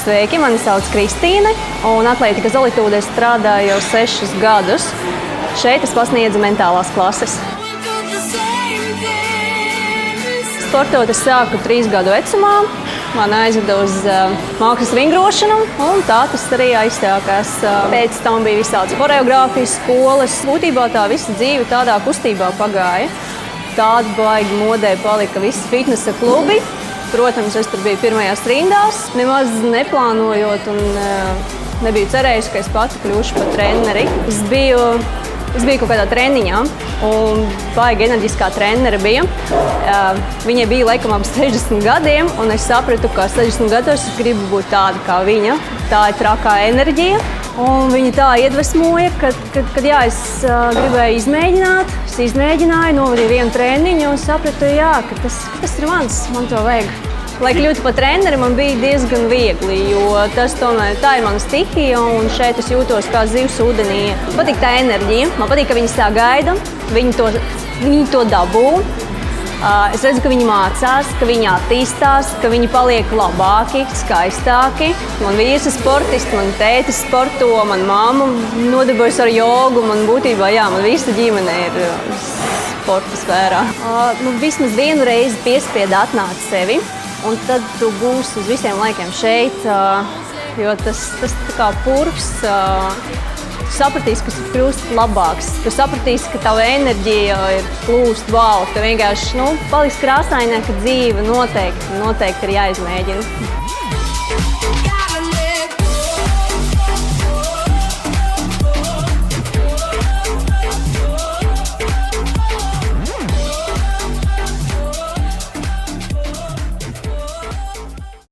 Sveiki, mani sauc Kristīne, un Atlētikas Zolitūdē strādāju jau 6 gadus. Šeit es pasniedzu mentālās klases. Sportot es sāku 3 gadu vecumā. Man aizveda uz mākslas vingrošanu, un tā tas arī aizsākās. Pēc tam bija visādas choreogrāfijas skolas. Būtībā tā visa dzīve tādā kustībā pagāja. Tāda baigi modē palika visi fitnesa klubi. Protams, es tur biju pirmajās rindās, nemaz neplānojot un nebiju cerējusi, ka es pati kļūšu par treneri. Es biju kaut kādā treniņā, un baigi enerģiskā trenere bija. Viņai bija laikam ap 60 gadiem, un es sapratu, ka 60 gados es gribu būt tāda kā viņa. Tā ir trakā enerģija, un viņa tā iedvesmoja, kad jā, es gribēju izmēģināt. Es izmēģināju, novadīju vienu treniņu un sapratu, jā, ka tas ir mans, man to vajag. Lai kļūtu par treneri, man bija diezgan viegli, jo tā ir mana stihija, un šeit es jūtos kā zivs ūdenī. Man patīk tā enerģija, man patīk, ka viņi tā gaida, viņi to dabū. Es redzu, ka viņi mācās, ka viņi attīstās, ka viņi paliek labāki, skaistāki. Man vīrs ir sportists, man tētis sporto, man mamma nodarbojas ar jogu. Man būtībā, jā, man visa ģimene ir sporta sfērā. Vismaz vienu reizi piespieda atnākt sevi, un tad tu būsi uz visiem laikiem šeit, jo tas tā kā purvs. Tu sapratīsi, ka tu kļūsti labāks. Tu sapratīsi, ka tava enerģija ir plūst, wow. Tu vienkārši paliks krāsaināka dzīve noteikti ir jāizmēģina.